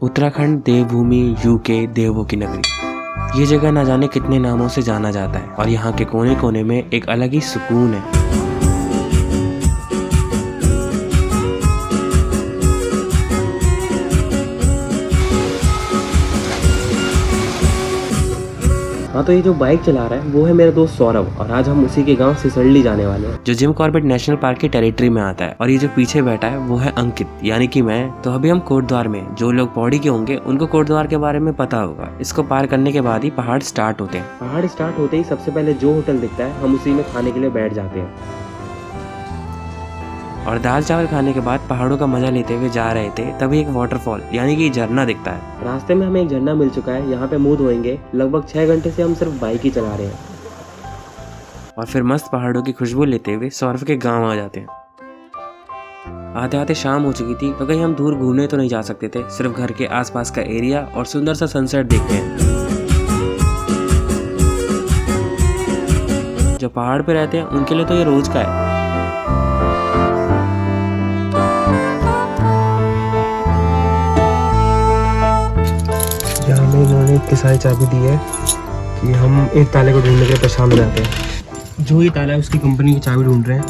उत्तराखंड देवभूमि, UK, देवों की नगरी। ये जगह ना जाने कितने नामों से जाना जाता है और यहाँ के कोने कोने में एक अलग ही सुकून है। हाँ, तो ये जो बाइक चला रहा है वो है मेरा दोस्त सौरभ और आज हम उसी के गांव सिसरली जाने वाले हैं जो जिम कॉर्बेट नेशनल पार्क की टेरिटरी में आता है। और ये जो पीछे बैठा है वो है अंकित यानी कि मैं। तो अभी हम कोटद्वार में, जो लोग पौड़ी के होंगे उनको कोटद्वार के बारे में पता होगा। इसको पार करने के बाद ही पहाड़ स्टार्ट होते हैं। पहाड़ स्टार्ट होते ही सबसे पहले जो होटल दिखता है हम उसी में खाने के लिए बैठ जाते हैं और दाल चावल खाने के बाद पहाड़ों का मजा लेते हुए जा रहे थे तभी एक वाटरफॉल यानी कि झरना दिखता है। रास्ते में हमें एक झरना मिल चुका है, यहाँ पे मुंह धोएंगे। लगभग 6 घंटे से हम सिर्फ बाइक ही चला रहे हैं और फिर मस्त पहाड़ों की खुशबू लेते हुए सौरभ के गांव आ जाते हैं। आते आते शाम हो चुकी थी तो कहीं हम दूर घूमने तो नहीं जा सकते थे, सिर्फ घर के आसपास का एरिया और सुंदर सा सनसेट देखते हैं। जो पहाड़ पे रहते हैं उनके लिए तो ये रोज का है। हमें इन्होंने इतनी सारी चाबी दी है कि हम एक ताले को ढूंढने के लिए परेशान हो जाते हैं। जो ही ताला है उसकी कंपनी की चाबी ढूंढ रहे हैं।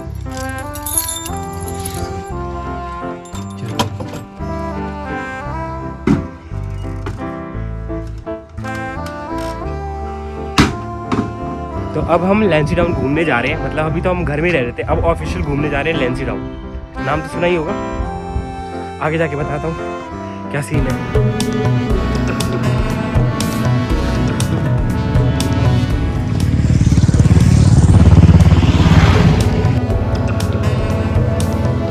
तो अब हम लैंसी डाउन घूमने जा रहे हैं। मतलब अभी तो हम घर में रह रहे थे, अब ऑफिशियल घूमने जा रहे हैं लैंसी डाउन। नाम तो सुना ही होगा, आगे जाके बताता हूँ क्या सीन है।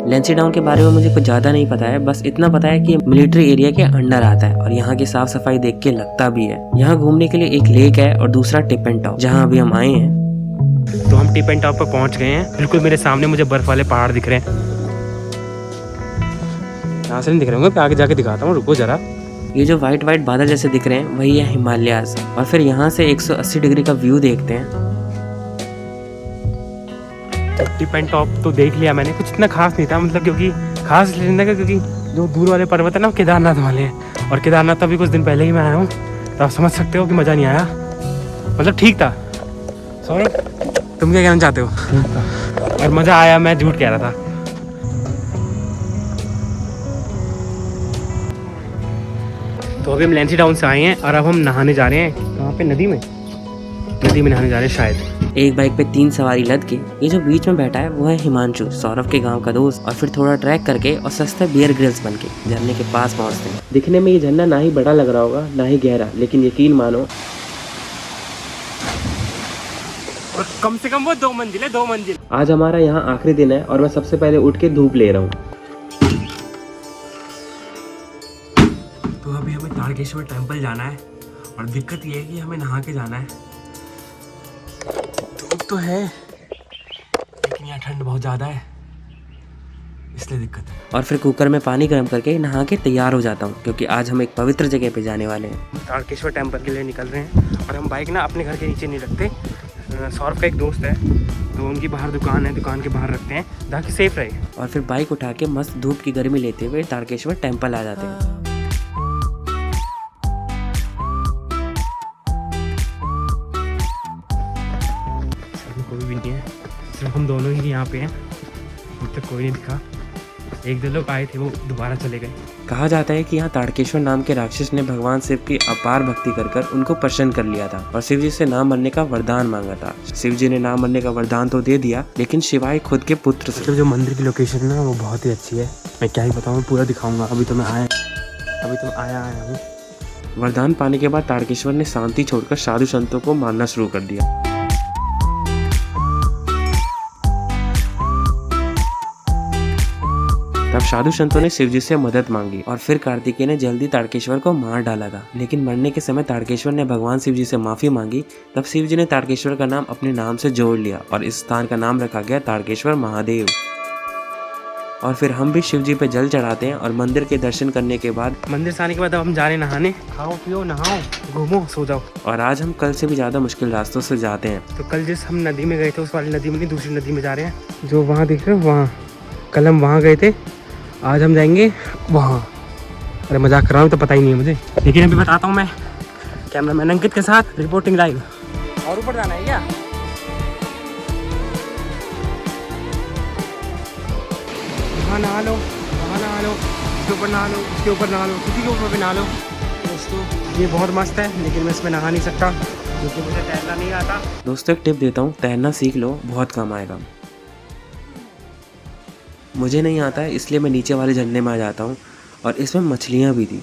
लैंसी डाउन के बारे में मुझे कुछ ज़्यादा नहीं पता है, बस इतना पता है कि मिलिट्री एरिया के अंडर आता है और यहाँ की साफ सफाई देख के लगता भी है। यहाँ घूमने के लिए एक लेक है और दूसरा टिप एंड टॉप जहाँ अभी हम आए हैं। तो हम टिप एंड टॉप पर पहुँच गए हैं। बिल्कुल मेरे सामने मुझे बर्फ वाले पहाड़ दिख रहे हैं। यहाँ से नहीं दिख रहे होंगे, आगे जाके दिखाता हूँ, रुको जरा। ये जो व्हाइट व्हाइट बादल जैसे दिख रहे हैं वही है हिमालयाज। और फिर यहाँ से 180 डिग्री का व्यू देखते हैं। टिप एंड टॉप तो देख लिया मैंने, कुछ इतना खास नहीं था, मतलब क्योंकि खास इसलिए का क्योंकि जो दूर वाले पर्वत है ना केदारनाथ वाले हैं और केदारनाथ तो अभी कुछ दिन पहले ही मैं आया हूँ, तो आप समझ सकते हो कि मज़ा नहीं आया। मतलब ठीक था। सॉरी, तुम क्या कहना चाहते हो? ठीक था और मज़ा आया, मैं झूठ कह रहा था। तो अभी हम लैंसी डाउन से आए हैं और अब हम नहाने जा रहे हैं। कहाँ पे? नदी में नहाने जा रहे हैं शायद। एक बाइक पे 3 सवारी लद के ये जो बीच में बैठा है वो है हिमांशु, सौरभ के गांव का दोस्त। और फिर थोड़ा ट्रैक करके और सस्ते बियर ग्रिल्स बन के झरने के पास पहुंचते हैं। दिखने में ये झरना ना ही बड़ा लग रहा होगा ना ही गहरा, लेकिन यकीन मानो और कम से कम वो 2 मंजिल है, 2 मंजिल। आज हमारा यहाँ आखिरी दिन है और मैं सबसे पहले उठ के धूप ले रहा हूँ। तो अभी हमें तारकेश्वर टेम्पल जाना है और दिक्कत ये है कि हमें नहा के जाना है। धूप तो है लेकिन यहाँ ठंड बहुत ज़्यादा है, इसलिए दिक्कत है। और फिर कुकर में पानी गर्म करके नहा के तैयार हो जाता हूँ क्योंकि आज हम एक पवित्र जगह पे जाने वाले हैं। तारकेश्वर टेम्पल के लिए निकल रहे हैं और हम बाइक ना अपने घर के नीचे नहीं रखते। सौरभ का एक दोस्त है तो उनकी बाहर दुकान है, दुकान के बाहर रखते हैं ताकि सेफ रहे। और फिर बाइक उठा के मस्त धूप की गर्मी लेते हुए तारकेश्वर टेम्पल आ जाते हैं। कोई भी नहीं है, सिर्फ हम दोनों ही यहाँ पे हैं। अब तक कोई नहीं दिखा। 1-2 लोग आए थे, वो दोबारा चले गए। कहा जाता है कि यहाँ तारकेश्वर नाम के राक्षस ने भगवान शिव की अपार भक्ति कर उनको प्रसन्न कर लिया था और शिव जी से नाम मरने का वरदान मांगा था। शिव जी ने नाम मरने का वरदान तो दे दिया लेकिन शिवाय खुद के पुत्र से। जो मंदिर की लोकेशन है ना वो बहुत ही अच्छी है, मैं क्या ही बताऊँ, पूरा दिखाऊंगा। अभी तो आया हूँ। वरदान पाने के बाद तारकेश्वर ने शांति छोड़कर साधु संतों को मारना शुरू कर दिया। तब साधु संतों ने शिवजी से मदद मांगी और फिर कार्तिकेय ने जल्दी तारकेश्वर को मार डाला था। लेकिन मरने के समय तारकेश्वर ने भगवान शिवजी से माफी मांगी। तब शिवजी ने तारकेश्वर का नाम अपने नाम से जोड़ लिया और इस स्थान का नाम रखा गया तारकेश्वर महादेव। और फिर हम भी शिवजी पे जल चढ़ाते हैं और मंदिर के दर्शन करने के बाद, मंदिर से आने के बाद अब हम जा रहे हैं नहाने। खाओ पियो नहाओ घूमो सो जाओ। और आज हम कल से भी ज्यादा मुश्किल रास्तों से जाते हैं। तो कल जिस हम नदी में गए थे उस वाली नदी में नहीं, दूसरी नदी में जा रहे हैं जो वहाँ दिख रहे हो वहाँ। कल हम वहाँ गए थे, आज हम जाएंगे वहाँ। अरे मजाक कर रहा हूँ तो पता ही नहीं है मुझे, लेकिन अभी बताता हूँ मैं कैमरामैन अंकित के साथ रिपोर्टिंग लाइव। और ऊपर जाना है क्या? वहाँ नहा लो, वहाँ नहा लो, इसके ऊपर नहा लो, इसके ऊपर नहा लो, किसी के ऊपर भी नहा लो। दोस्तों ये बहुत मस्त है, लेकिन मैं इसमें नहा नहीं सकता क्योंकि मुझे तैरना नहीं आता। दोस्तों एक टिप देता हूँ, तैरना सीख लो, बहुत काम आएगा। मुझे नहीं आता है इसलिए मैं नीचे वाले झरने में आ जाता हूँ, और इसमें मछलियाँ भी थी।